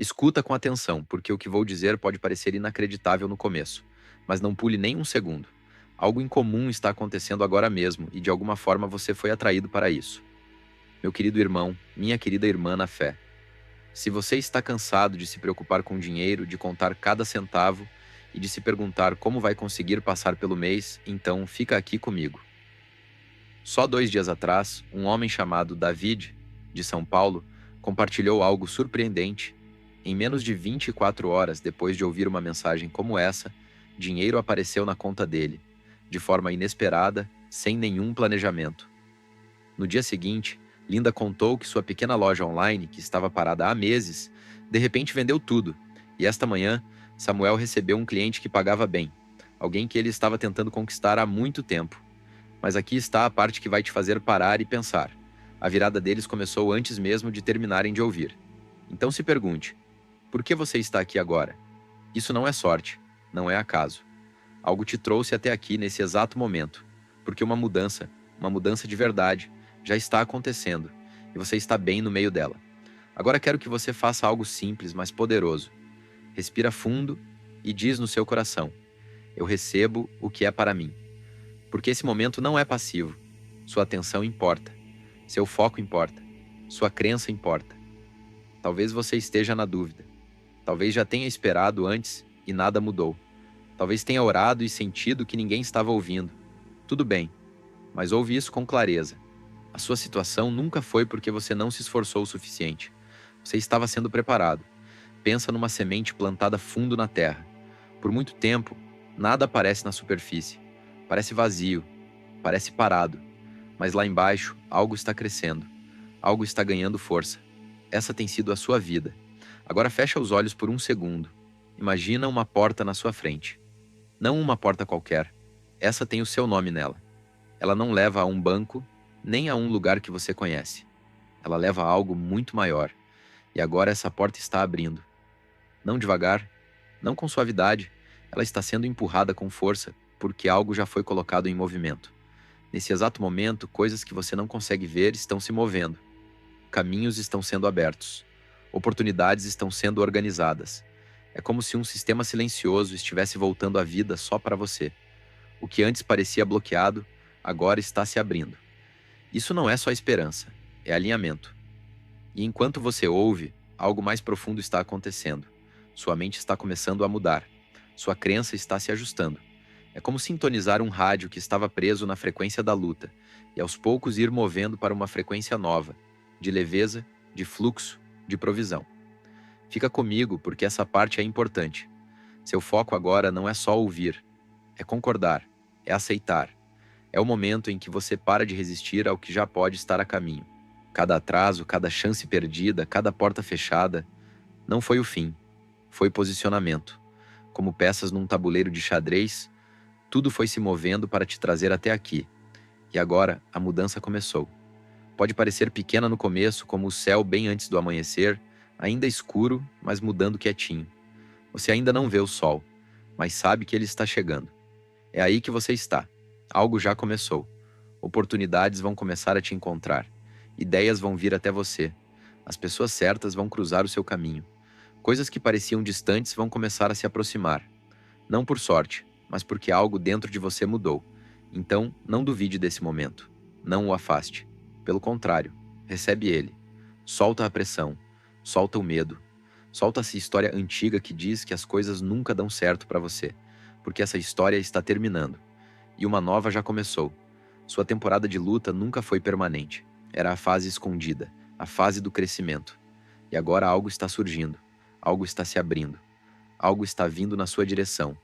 Escuta com atenção, porque o que vou dizer pode parecer inacreditável no começo, mas não pule nem um segundo. Algo incomum está acontecendo agora mesmo e de alguma forma você foi atraído para isso. Meu querido irmão, minha querida irmã na fé. Se você está cansado de se preocupar com dinheiro, de contar cada centavo e de se perguntar como vai conseguir passar pelo mês, então fica aqui comigo. Só 2 dias atrás, um homem chamado David, de São Paulo, compartilhou algo surpreendente. Em menos de 24 horas depois de ouvir uma mensagem como essa, dinheiro apareceu na conta dele, de forma inesperada, sem nenhum planejamento. No dia seguinte, Linda contou que sua pequena loja online, que estava parada há meses, de repente vendeu tudo. E esta manhã, Samuel recebeu um cliente que pagava bem, alguém que ele estava tentando conquistar há muito tempo. Mas aqui está a parte que vai te fazer parar e pensar. A virada deles começou antes mesmo de terminarem de ouvir. Então se pergunte: por que você está aqui agora? Isso não é sorte, não é acaso. Algo te trouxe até aqui nesse exato momento, porque uma mudança de verdade, já está acontecendo e você está bem no meio dela. Agora quero que você faça algo simples, mas poderoso. Respira fundo e diz no seu coração: eu recebo o que é para mim. Porque esse momento não é passivo. Sua atenção importa. Seu foco importa. Sua crença importa. Talvez você esteja na dúvida. Talvez já tenha esperado antes e nada mudou. Talvez tenha orado e sentido que ninguém estava ouvindo. Tudo bem, mas ouve isso com clareza. A sua situação nunca foi porque você não se esforçou o suficiente. Você estava sendo preparado. Pensa numa semente plantada fundo na terra. Por muito tempo, nada aparece na superfície. Parece vazio, parece parado. Mas lá embaixo, algo está crescendo. Algo está ganhando força. Essa tem sido a sua vida. Agora fecha os olhos por um segundo. Imagina uma porta na sua frente. Não uma porta qualquer. Essa tem o seu nome nela. Ela não leva a um banco, nem a um lugar que você conhece. Ela leva a algo muito maior. E agora essa porta está abrindo. Não devagar, não com suavidade. Ela está sendo empurrada com força, porque algo já foi colocado em movimento. Nesse exato momento, coisas que você não consegue ver estão se movendo. Caminhos estão sendo abertos. Oportunidades estão sendo organizadas. É como se um sistema silencioso estivesse voltando à vida só para você. O que antes parecia bloqueado, agora está se abrindo. Isso não é só esperança, é alinhamento. E enquanto você ouve, algo mais profundo está acontecendo. Sua mente está começando a mudar. Sua crença está se ajustando. É como sintonizar um rádio que estava preso na frequência da luta e aos poucos ir movendo para uma frequência nova, de leveza, de fluxo, de provisão. Fica comigo porque essa parte é importante. Seu foco agora não é só ouvir, é concordar, é aceitar. É o momento em que você para de resistir ao que já pode estar a caminho. Cada atraso, cada chance perdida, cada porta fechada, não foi o fim, foi posicionamento. Como peças num tabuleiro de xadrez, tudo foi se movendo para te trazer até aqui. E agora, a mudança começou. Pode parecer pequena no começo, como o céu bem antes do amanhecer, ainda escuro, mas mudando quietinho. Você ainda não vê o sol, mas sabe que ele está chegando. É aí que você está. Algo já começou. Oportunidades vão começar a te encontrar. Ideias vão vir até você. As pessoas certas vão cruzar o seu caminho. Coisas que pareciam distantes vão começar a se aproximar. Não por sorte, mas porque algo dentro de você mudou. Então, não duvide desse momento. Não o afaste. Pelo contrário, recebe ele. Solta a pressão. Solta o medo. Solta essa história antiga que diz que as coisas nunca dão certo para você, porque essa história está terminando. E uma nova já começou. Sua temporada de luta nunca foi permanente. Era a fase escondida, a fase do crescimento. E agora algo está surgindo. Algo está se abrindo. Algo está vindo na sua direção.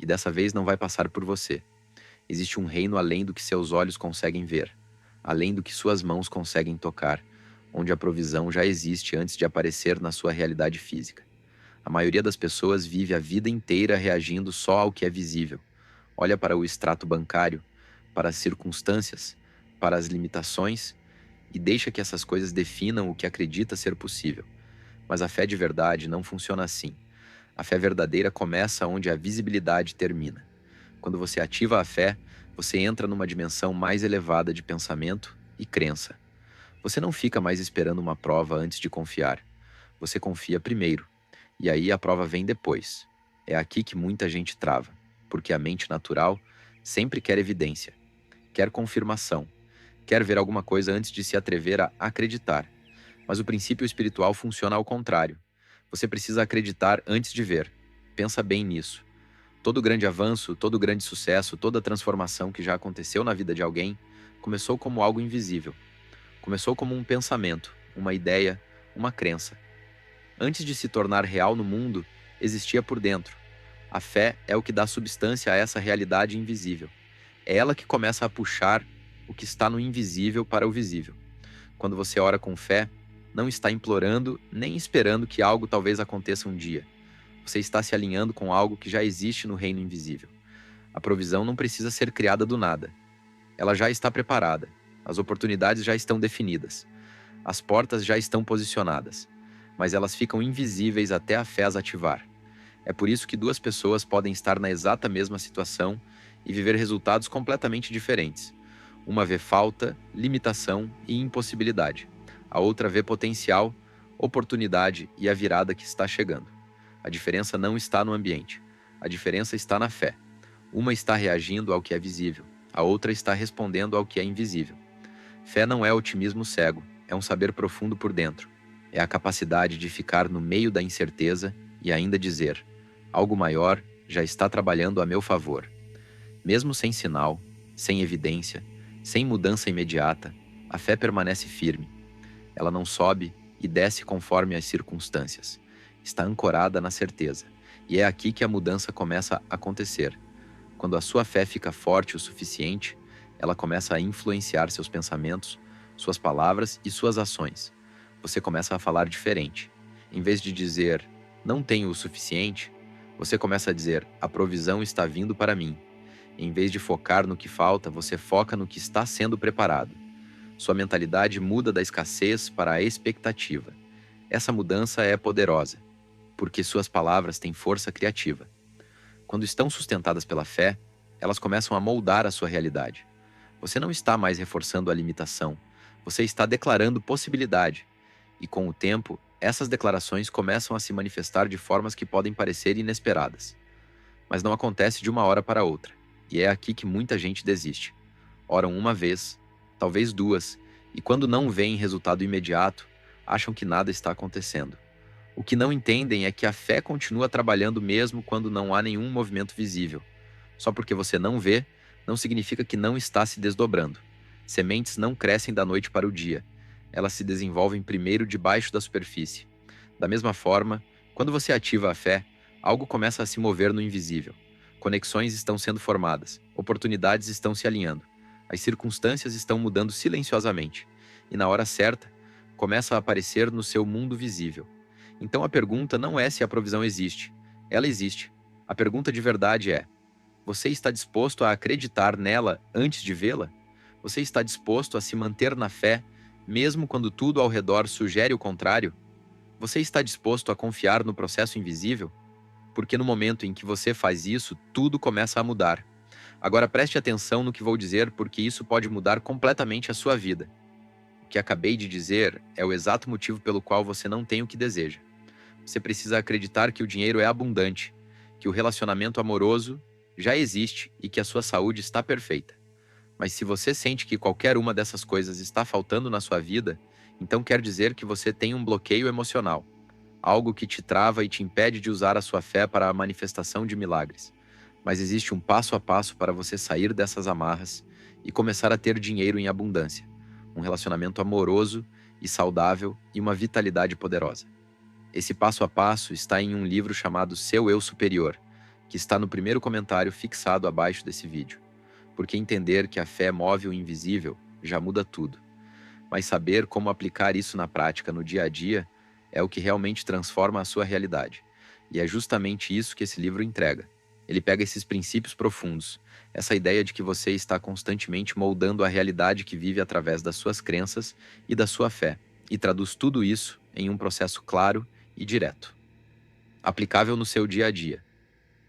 E dessa vez não vai passar por você. Existe um reino além do que seus olhos conseguem ver, além do que suas mãos conseguem tocar, onde a provisão já existe antes de aparecer na sua realidade física. A maioria das pessoas vive a vida inteira reagindo só ao que é visível. Olha para o extrato bancário, para as circunstâncias, para as limitações e deixa que essas coisas definam o que acredita ser possível. Mas a fé de verdade não funciona assim. A fé verdadeira começa onde a visibilidade termina. Quando você ativa a fé, você entra numa dimensão mais elevada de pensamento e crença. Você não fica mais esperando uma prova antes de confiar. Você confia primeiro. E aí a prova vem depois. É aqui que muita gente trava, porque a mente natural sempre quer evidência, quer confirmação, quer ver alguma coisa antes de se atrever a acreditar. Mas o princípio espiritual funciona ao contrário. Você precisa acreditar antes de ver. Pensa bem nisso. Todo grande avanço, todo grande sucesso, toda transformação que já aconteceu na vida de alguém começou como algo invisível. Começou como um pensamento, uma ideia, uma crença. Antes de se tornar real no mundo, existia por dentro. A fé é o que dá substância a essa realidade invisível. É ela que começa a puxar o que está no invisível para o visível. Quando você ora com fé, não está implorando nem esperando que algo talvez aconteça um dia. Você está se alinhando com algo que já existe no reino invisível. A provisão não precisa ser criada do nada. Ela já está preparada. As oportunidades já estão definidas. As portas já estão posicionadas. Mas elas ficam invisíveis até a fé as ativar. É por isso que duas pessoas podem estar na exata mesma situação e viver resultados completamente diferentes. Uma vê falta, limitação e impossibilidade. A outra vê potencial, oportunidade e a virada que está chegando. A diferença não está no ambiente. A diferença está na fé. Uma está reagindo ao que é visível. A outra está respondendo ao que é invisível. Fé não é otimismo cego, é um saber profundo por dentro. É a capacidade de ficar no meio da incerteza e ainda dizer: algo maior já está trabalhando a meu favor. Mesmo sem sinal, sem evidência, sem mudança imediata, a fé permanece firme. Ela não sobe e desce conforme as circunstâncias. Está ancorada na certeza. E é aqui que a mudança começa a acontecer. Quando a sua fé fica forte o suficiente, ela começa a influenciar seus pensamentos, suas palavras e suas ações. Você começa a falar diferente. Em vez de dizer, não tenho o suficiente, você começa a dizer, a provisão está vindo para mim. Em vez de focar no que falta, você foca no que está sendo preparado. Sua mentalidade muda da escassez para a expectativa. Essa mudança é poderosa, porque suas palavras têm força criativa. Quando estão sustentadas pela fé, elas começam a moldar a sua realidade. Você não está mais reforçando a limitação, você está declarando possibilidade. E com o tempo, essas declarações começam a se manifestar de formas que podem parecer inesperadas. Mas não acontece de uma hora para outra. E é aqui que muita gente desiste. Oram uma vez, talvez duas, e quando não veem resultado imediato, acham que nada está acontecendo. O que não entendem é que a fé continua trabalhando mesmo quando não há nenhum movimento visível. Só porque você não vê, não significa que não está se desdobrando. Sementes não crescem da noite para o dia. Elas se desenvolvem primeiro debaixo da superfície. Da mesma forma, quando você ativa a fé, algo começa a se mover no invisível. Conexões estão sendo formadas, oportunidades estão se alinhando, as circunstâncias estão mudando silenciosamente, e na hora certa, começa a aparecer no seu mundo visível. Então a pergunta não é se a provisão existe. Ela existe. A pergunta de verdade é: você está disposto a acreditar nela antes de vê-la? Você está disposto a se manter na fé, mesmo quando tudo ao redor sugere o contrário? Você está disposto a confiar no processo invisível? Porque no momento em que você faz isso, tudo começa a mudar. Agora preste atenção no que vou dizer, porque isso pode mudar completamente a sua vida. O que acabei de dizer é o exato motivo pelo qual você não tem o que deseja. Você precisa acreditar que o dinheiro é abundante, que o relacionamento amoroso já existe e que a sua saúde está perfeita. Mas se você sente que qualquer uma dessas coisas está faltando na sua vida, então quer dizer que você tem um bloqueio emocional, algo que te trava e te impede de usar a sua fé para a manifestação de milagres. Mas existe um passo a passo para você sair dessas amarras e começar a ter dinheiro em abundância, um relacionamento amoroso e saudável e uma vitalidade poderosa. Esse passo a passo está em um livro chamado Seu Eu Superior, que está no primeiro comentário fixado abaixo desse vídeo. Porque entender que a fé move o invisível já muda tudo. Mas saber como aplicar isso na prática no dia a dia é o que realmente transforma a sua realidade. E é justamente isso que esse livro entrega. Ele pega esses princípios profundos, essa ideia de que você está constantemente moldando a realidade que vive através das suas crenças e da sua fé, e traduz tudo isso em um processo claro e direto, aplicável no seu dia a dia.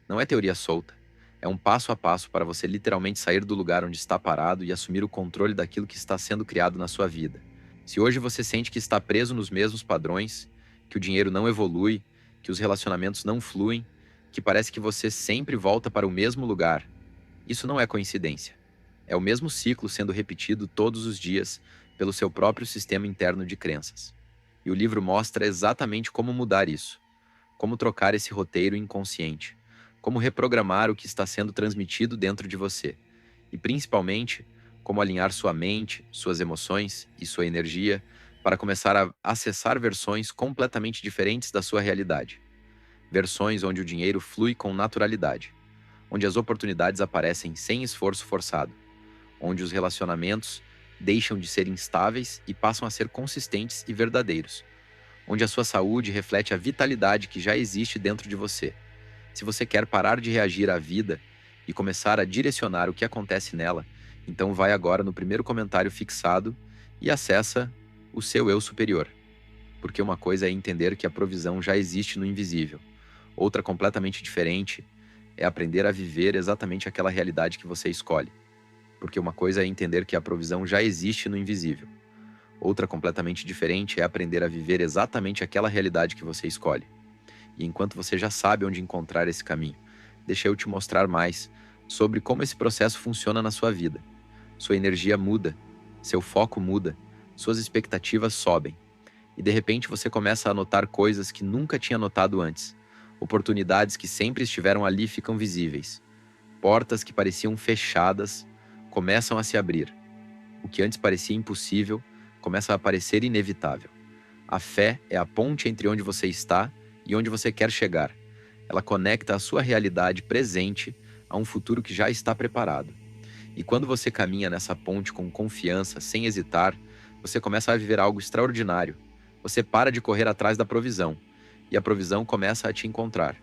Não é teoria solta, é um passo a passo para você literalmente sair do lugar onde está parado e assumir o controle daquilo que está sendo criado na sua vida. Se hoje você sente que está preso nos mesmos padrões, que o dinheiro não evolui, que os relacionamentos não fluem, que parece que você sempre volta para o mesmo lugar. Isso não é coincidência. É o mesmo ciclo sendo repetido todos os dias pelo seu próprio sistema interno de crenças. E o livro mostra exatamente como mudar isso, como trocar esse roteiro inconsciente, como reprogramar o que está sendo transmitido dentro de você, e principalmente, como alinhar sua mente, suas emoções e sua energia para começar a acessar versões completamente diferentes da sua realidade. Versões onde o dinheiro flui com naturalidade, onde as oportunidades aparecem sem esforço forçado, onde os relacionamentos deixam de ser instáveis e passam a ser consistentes e verdadeiros, onde a sua saúde reflete a vitalidade que já existe dentro de você. Se você quer parar de reagir à vida e começar a direcionar o que acontece nela, então vai agora no primeiro comentário fixado e acessa o seu eu superior. Porque uma coisa é entender que a provisão já existe no invisível. Outra completamente diferente é aprender a viver exatamente aquela realidade que você escolhe. Porque uma coisa é entender que a provisão já existe no invisível. Outra completamente diferente é aprender a viver exatamente aquela realidade que você escolhe. E enquanto você já sabe onde encontrar esse caminho, deixa eu te mostrar mais sobre como esse processo funciona na sua vida. Sua energia muda, seu foco muda, suas expectativas sobem. E de repente você começa a notar coisas que nunca tinha notado antes. Oportunidades que sempre estiveram ali ficam visíveis. Portas que pareciam fechadas começam a se abrir. O que antes parecia impossível começa a parecer inevitável. A fé é a ponte entre onde você está e onde você quer chegar. Ela conecta a sua realidade presente a um futuro que já está preparado. E quando você caminha nessa ponte com confiança, sem hesitar, você começa a viver algo extraordinário. Você para de correr atrás da provisão, e a provisão começa a te encontrar.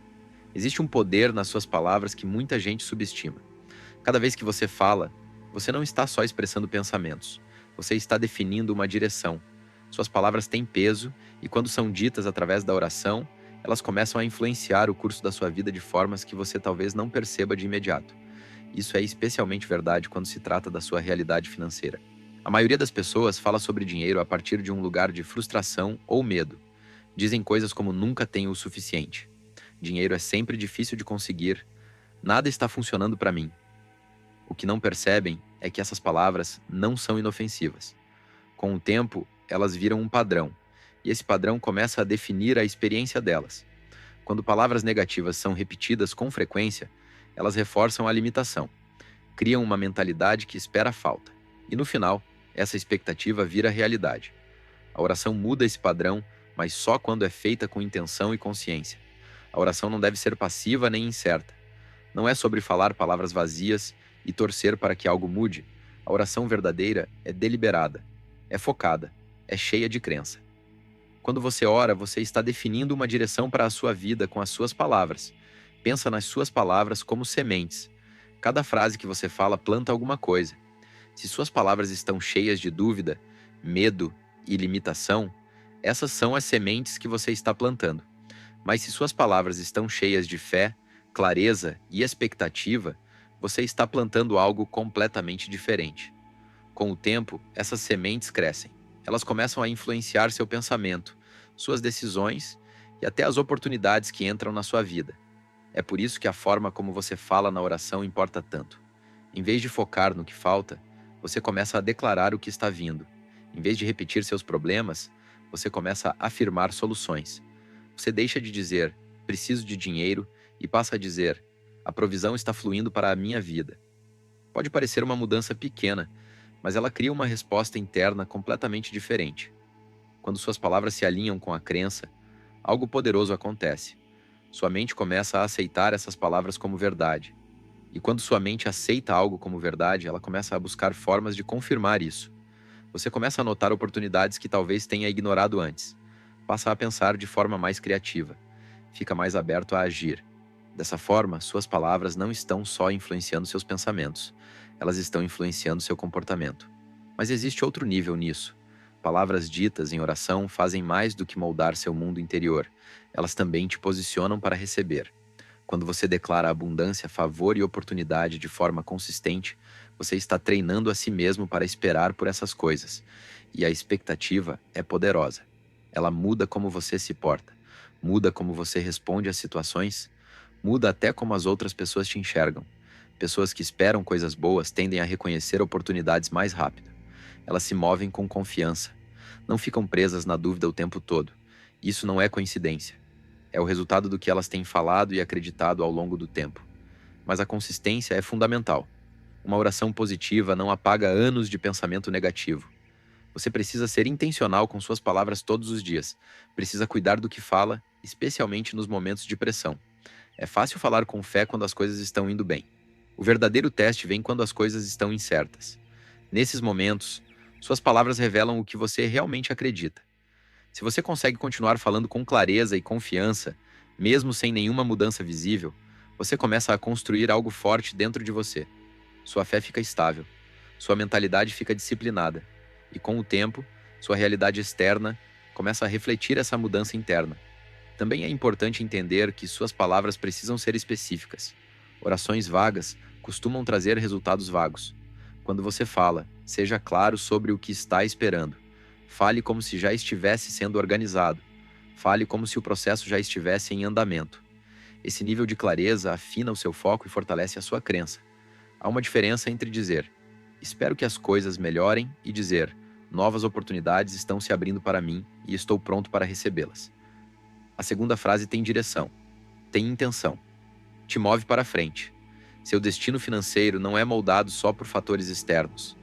Existe um poder nas suas palavras que muita gente subestima. Cada vez que você fala, você não está só expressando pensamentos, você está definindo uma direção. Suas palavras têm peso e, quando são ditas através da oração, elas começam a influenciar o curso da sua vida de formas que você talvez não perceba de imediato. Isso é especialmente verdade quando se trata da sua realidade financeira. A maioria das pessoas fala sobre dinheiro a partir de um lugar de frustração ou medo. Dizem coisas como nunca tenho o suficiente. Dinheiro é sempre difícil de conseguir. Nada está funcionando para mim. O que não percebem é que essas palavras não são inofensivas. Com o tempo, elas viram um padrão, e esse padrão começa a definir a experiência delas. Quando palavras negativas são repetidas com frequência, elas reforçam a limitação, criam uma mentalidade que espera a falta. E no final, essa expectativa vira realidade. A oração muda esse padrão, mas só quando é feita com intenção e consciência. A oração não deve ser passiva nem incerta. Não é sobre falar palavras vazias e torcer para que algo mude. A oração verdadeira é deliberada, é focada, é cheia de crença. Quando você ora, você está definindo uma direção para a sua vida com as suas palavras. Pensa nas suas palavras como sementes. Cada frase que você fala planta alguma coisa. Se suas palavras estão cheias de dúvida, medo e limitação, essas são as sementes que você está plantando. Mas se suas palavras estão cheias de fé, clareza e expectativa, você está plantando algo completamente diferente. Com o tempo, essas sementes crescem. Elas começam a influenciar seu pensamento, suas decisões e até as oportunidades que entram na sua vida. É por isso que a forma como você fala na oração importa tanto. Em vez de focar no que falta, você começa a declarar o que está vindo. Em vez de repetir seus problemas, você começa a afirmar soluções. Você deixa de dizer, preciso de dinheiro, e passa a dizer, a provisão está fluindo para a minha vida. Pode parecer uma mudança pequena, mas ela cria uma resposta interna completamente diferente. Quando suas palavras se alinham com a crença, algo poderoso acontece. Sua mente começa a aceitar essas palavras como verdade. E quando sua mente aceita algo como verdade, ela começa a buscar formas de confirmar isso. Você começa a notar oportunidades que talvez tenha ignorado antes. Passa a pensar de forma mais criativa. Fica mais aberto a agir. Dessa forma, suas palavras não estão só influenciando seus pensamentos, elas estão influenciando seu comportamento. Mas existe outro nível nisso. Palavras ditas em oração fazem mais do que moldar seu mundo interior. Elas também te posicionam para receber. Quando você declara abundância, favor e oportunidade de forma consistente, você está treinando a si mesmo para esperar por essas coisas. E a expectativa é poderosa. Ela muda como você se porta. muda como você responde às situações, muda até como as outras pessoas te enxergam. Pessoas que esperam coisas boas tendem a reconhecer oportunidades mais rápido. Elas se movem com confiança, não ficam presas na dúvida o tempo todo. Isso não é coincidência. É o resultado do que elas têm falado e acreditado ao longo do tempo. Mas a consistência é fundamental. Uma oração positiva não apaga anos de pensamento negativo. Você precisa ser intencional com suas palavras todos os dias. Precisa cuidar do que fala, especialmente nos momentos de pressão. É fácil falar com fé quando as coisas estão indo bem. O verdadeiro teste vem quando as coisas estão incertas. Nesses momentos, suas palavras revelam o que você realmente acredita. Se você consegue continuar falando com clareza e confiança, mesmo sem nenhuma mudança visível, você começa a construir algo forte dentro de você. Sua fé fica estável, sua mentalidade fica disciplinada, e com o tempo, sua realidade externa começa a refletir essa mudança interna. Também é importante entender que suas palavras precisam ser específicas. Orações vagas costumam trazer resultados vagos. Quando você fala, seja claro sobre o que está esperando. Fale como se já estivesse sendo organizado. Fale como se o processo já estivesse em andamento. Esse nível de clareza afina o seu foco e fortalece a sua crença. Há uma diferença entre dizer, espero que as coisas melhorem, e dizer, novas oportunidades estão se abrindo para mim e estou pronto para recebê-las. A segunda frase tem direção, tem intenção, te move para frente. Seu destino financeiro não é moldado só por fatores externos.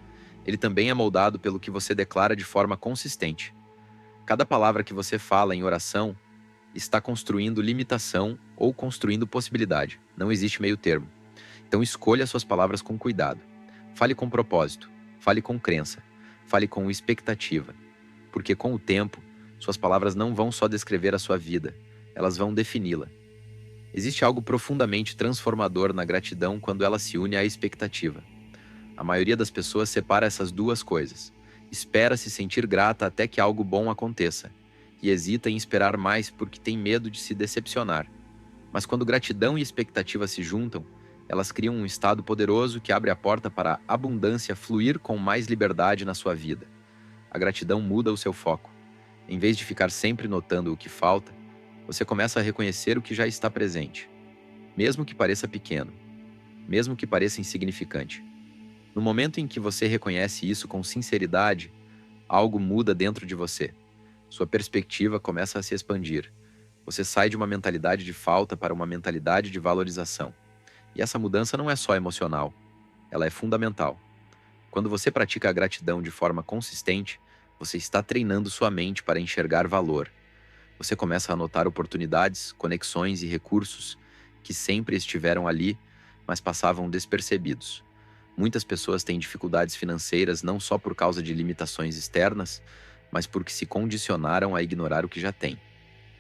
Ele também é moldado pelo que você declara de forma consistente. Cada palavra que você fala em oração está construindo limitação ou construindo possibilidade. Não existe meio termo. Então escolha suas palavras com cuidado. Fale com propósito, fale com crença, fale com expectativa. Porque com o tempo, suas palavras não vão só descrever a sua vida, elas vão defini-la. Existe algo profundamente transformador na gratidão quando ela se une à expectativa. A maioria das pessoas separa essas duas coisas. Espera se sentir grata até que algo bom aconteça, e hesita em esperar mais porque tem medo de se decepcionar. Mas quando gratidão e expectativa se juntam, elas criam um estado poderoso que abre a porta para a abundância fluir com mais liberdade na sua vida. A gratidão muda o seu foco. Em vez de ficar sempre notando o que falta, você começa a reconhecer o que já está presente, mesmo que pareça pequeno, mesmo que pareça insignificante. No momento em que você reconhece isso com sinceridade, algo muda dentro de você. Sua perspectiva começa a se expandir. Você sai de uma mentalidade de falta para uma mentalidade de valorização. E essa mudança não é só emocional, ela é fundamental. Quando você pratica a gratidão de forma consistente, você está treinando sua mente para enxergar valor. Você começa a notar oportunidades, conexões e recursos que sempre estiveram ali, mas passavam despercebidos. Muitas pessoas têm dificuldades financeiras não só por causa de limitações externas, mas porque se condicionaram a ignorar o que já têm.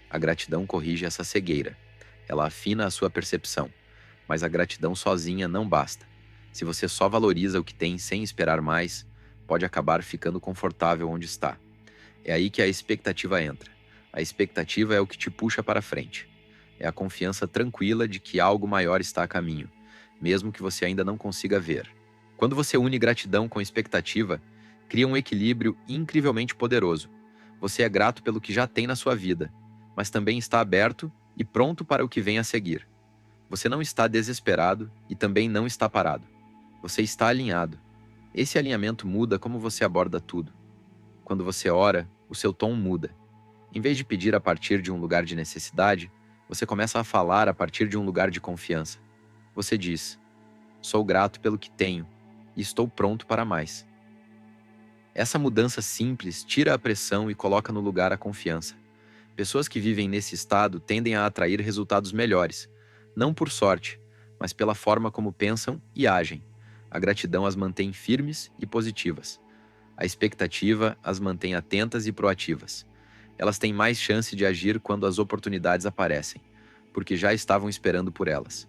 A gratidão corrige essa cegueira. Ela afina a sua percepção. Mas a gratidão sozinha não basta. Se você só valoriza o que tem sem esperar mais, pode acabar ficando confortável onde está. É aí que a expectativa entra. A expectativa é o que te puxa para frente. É a confiança tranquila de que algo maior está a caminho, mesmo que você ainda não consiga ver. Quando você une gratidão com expectativa, cria um equilíbrio incrivelmente poderoso. Você é grato pelo que já tem na sua vida, mas também está aberto e pronto para o que vem a seguir. Você não está desesperado e também não está parado. Você está alinhado. Esse alinhamento muda como você aborda tudo. Quando você ora, o seu tom muda. Em vez de pedir a partir de um lugar de necessidade, você começa a falar a partir de um lugar de confiança. Você diz: sou grato pelo que tenho e estou pronto para mais. Essa mudança simples tira a pressão e coloca no lugar a confiança. Pessoas que vivem nesse estado tendem a atrair resultados melhores, não por sorte, mas pela forma como pensam e agem. A gratidão as mantém firmes e positivas. A expectativa as mantém atentas e proativas. Elas têm mais chance de agir quando as oportunidades aparecem, porque já estavam esperando por elas.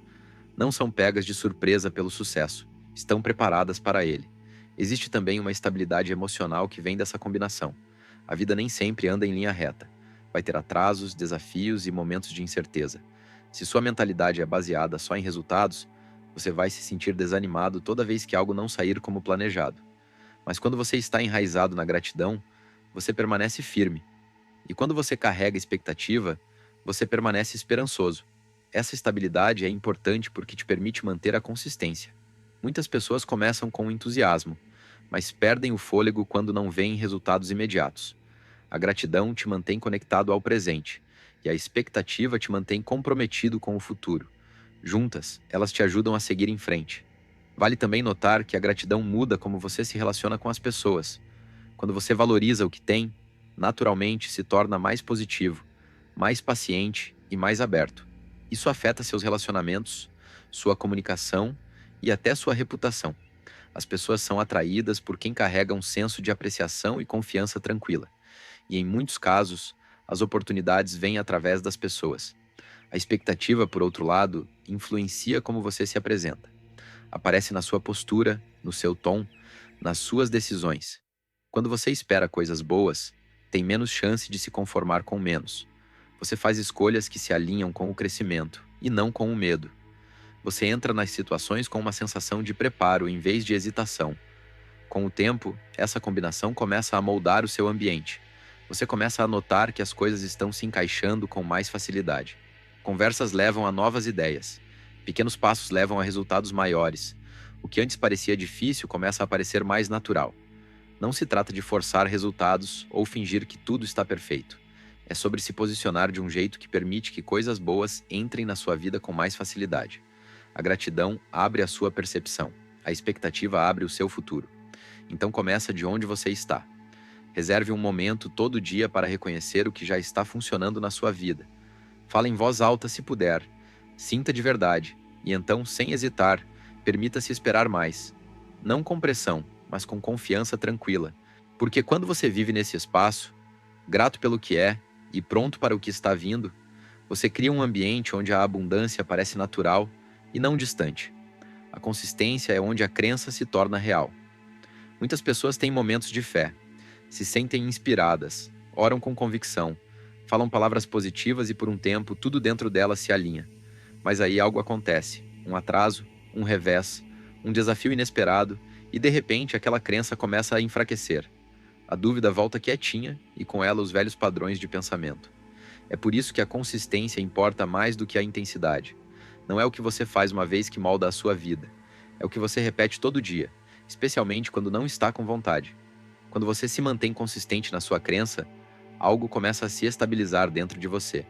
Não são pegas de surpresa pelo sucesso, estão preparadas para ele. Existe também uma estabilidade emocional que vem dessa combinação. A vida nem sempre anda em linha reta. Vai ter atrasos, desafios e momentos de incerteza. Se sua mentalidade é baseada só em resultados, você vai se sentir desanimado toda vez que algo não sair como planejado. Mas quando você está enraizado na gratidão, você permanece firme. E quando você carrega expectativa, você permanece esperançoso. Essa estabilidade é importante porque te permite manter a consistência. Muitas pessoas começam com entusiasmo, mas perdem o fôlego quando não veem resultados imediatos. A gratidão te mantém conectado ao presente, e a expectativa te mantém comprometido com o futuro. Juntas, elas te ajudam a seguir em frente. Vale também notar que a gratidão muda como você se relaciona com as pessoas. Quando você valoriza o que tem, naturalmente se torna mais positivo, mais paciente e mais aberto. Isso afeta seus relacionamentos, sua comunicação e até sua reputação. As pessoas são atraídas por quem carrega um senso de apreciação e confiança tranquila. E em muitos casos, as oportunidades vêm através das pessoas. A expectativa, por outro lado, influencia como você se apresenta. Aparece na sua postura, no seu tom, nas suas decisões. Quando você espera coisas boas, tem menos chance de se conformar com menos. Você faz escolhas que se alinham com o crescimento e não com o medo. Você entra nas situações com uma sensação de preparo em vez de hesitação. Com o tempo, essa combinação começa a moldar o seu ambiente. Você começa a notar que as coisas estão se encaixando com mais facilidade. Conversas levam a novas ideias. Pequenos passos levam a resultados maiores. O que antes parecia difícil começa a parecer mais natural. Não se trata de forçar resultados ou fingir que tudo está perfeito. É sobre se posicionar de um jeito que permite que coisas boas entrem na sua vida com mais facilidade. A gratidão abre a sua percepção. A expectativa abre o seu futuro. Então começa de onde você está. Reserve um momento todo dia para reconhecer o que já está funcionando na sua vida. Fale em voz alta se puder. Sinta de verdade. E então, sem hesitar, permita-se esperar mais. Não com pressão, mas com confiança tranquila. Porque quando você vive nesse espaço, grato pelo que é e pronto para o que está vindo, você cria um ambiente onde a abundância parece natural e não distante. A consistência é onde a crença se torna real. Muitas pessoas têm momentos de fé, se sentem inspiradas, oram com convicção, falam palavras positivas e por um tempo tudo dentro delas se alinha. Mas aí algo acontece, um atraso, um revés, um desafio inesperado e de repente aquela crença começa a enfraquecer. A dúvida volta quietinha e com ela os velhos padrões de pensamento. É por isso que a consistência importa mais do que a intensidade. Não é o que você faz uma vez que molda a sua vida. É o que você repete todo dia, especialmente quando não está com vontade. Quando você se mantém consistente na sua crença, algo começa a se estabilizar dentro de você.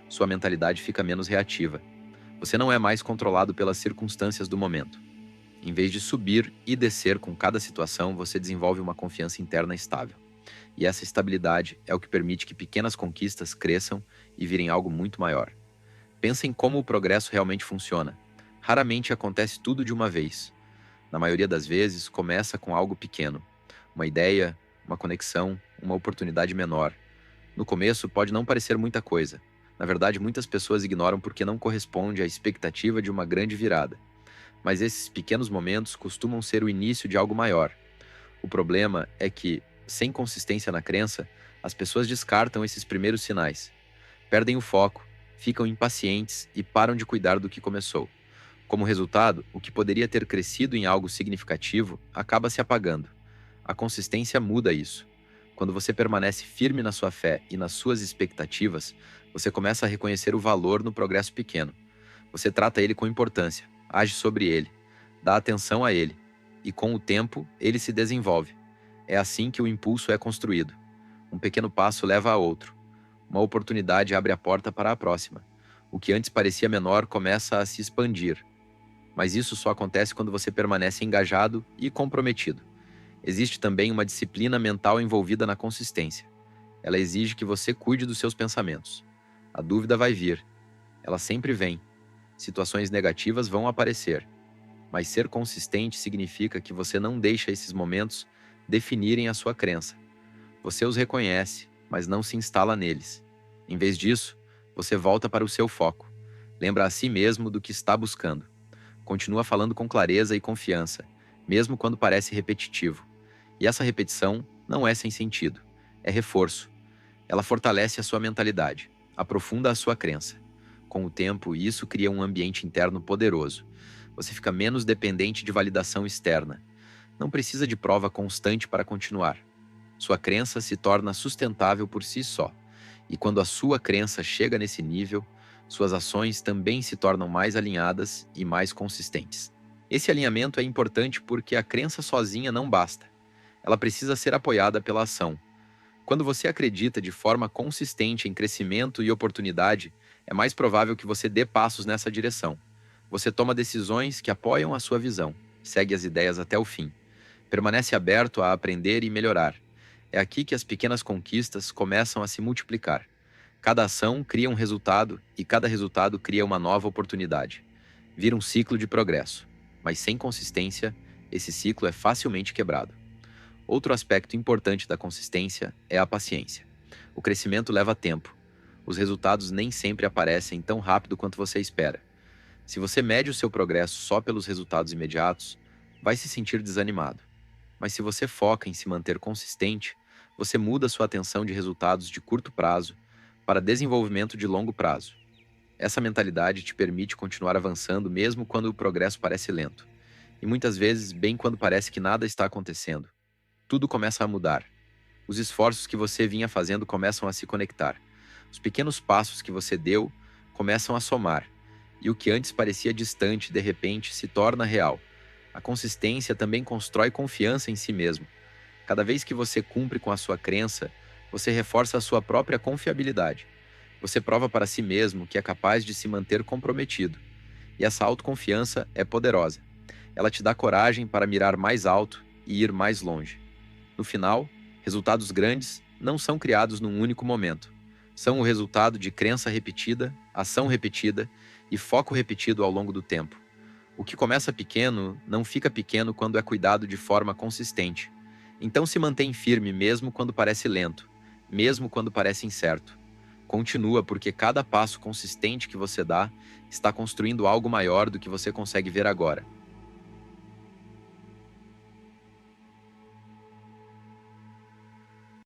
Sua mentalidade fica menos reativa. Você não é mais controlado pelas circunstâncias do momento. Em vez de subir e descer com cada situação, você desenvolve uma confiança interna estável. E essa estabilidade é o que permite que pequenas conquistas cresçam e virem algo muito maior. Pensa em como o progresso realmente funciona. Raramente acontece tudo de uma vez. Na maioria das vezes, começa com algo pequeno. Uma ideia, uma conexão, uma oportunidade menor. No começo, pode não parecer muita coisa. Na verdade, muitas pessoas ignoram porque não corresponde à expectativa de uma grande virada. Mas esses pequenos momentos costumam ser o início de algo maior. O problema é que, sem consistência na crença, as pessoas descartam esses primeiros sinais. Perdem o foco, ficam impacientes e param de cuidar do que começou. Como resultado, o que poderia ter crescido em algo significativo acaba se apagando. A consistência muda isso. Quando você permanece firme na sua fé e nas suas expectativas, você começa a reconhecer o valor no progresso pequeno. Você trata ele com importância, age sobre ele, dá atenção a ele, e com o tempo, ele se desenvolve. É assim que o impulso é construído. Um pequeno passo leva a outro. Uma oportunidade abre a porta para a próxima. O que antes parecia menor começa a se expandir. Mas isso só acontece quando você permanece engajado e comprometido. Existe também uma disciplina mental envolvida na consistência. Ela exige que você cuide dos seus pensamentos. A dúvida vai vir. Ela sempre vem. Situações negativas vão aparecer. Mas ser consistente significa que você não deixa esses momentos definirem a sua crença. Você os reconhece, mas não se instala neles. Em vez disso, você volta para o seu foco. Lembra a si mesmo do que está buscando. Continua falando com clareza e confiança, mesmo quando parece repetitivo. E essa repetição não é sem sentido. É reforço. Ela fortalece a sua mentalidade, aprofunda a sua crença. Com o tempo, isso cria um ambiente interno poderoso. Você fica menos dependente de validação externa. Não precisa de prova constante para continuar. Sua crença se torna sustentável por si só. E quando a sua crença chega nesse nível, suas ações também se tornam mais alinhadas e mais consistentes. Esse alinhamento é importante porque a crença sozinha não basta. Ela precisa ser apoiada pela ação. Quando você acredita de forma consistente em crescimento e oportunidade, é mais provável que você dê passos nessa direção. Você toma decisões que apoiam a sua visão, segue as ideias até o fim, permanece aberto a aprender e melhorar. É aqui que as pequenas conquistas começam a se multiplicar. Cada ação cria um resultado e cada resultado cria uma nova oportunidade. Vira um ciclo de progresso. Mas sem consistência, esse ciclo é facilmente quebrado. Outro aspecto importante da consistência é a paciência. O crescimento leva tempo. Os resultados nem sempre aparecem tão rápido quanto você espera. Se você mede o seu progresso só pelos resultados imediatos, vai se sentir desanimado. Mas se você foca em se manter consistente, você muda sua atenção de resultados de curto prazo para desenvolvimento de longo prazo. Essa mentalidade te permite continuar avançando mesmo quando o progresso parece lento. E muitas vezes, bem quando parece que nada está acontecendo. Tudo começa a mudar. Os esforços que você vinha fazendo começam a se conectar. Os pequenos passos que você deu começam a somar. E o que antes parecia distante, de repente, se torna real. A consistência também constrói confiança em si mesmo. Cada vez que você cumpre com a sua crença, você reforça a sua própria confiabilidade. Você prova para si mesmo que é capaz de se manter comprometido. E essa autoconfiança é poderosa. Ela te dá coragem para mirar mais alto e ir mais longe. No final, resultados grandes não são criados num único momento. São o resultado de crença repetida, ação repetida e foco repetido ao longo do tempo. O que começa pequeno não fica pequeno quando é cuidado de forma consistente. Então se mantém firme mesmo quando parece lento, mesmo quando parece incerto. Continua porque cada passo consistente que você dá está construindo algo maior do que você consegue ver agora.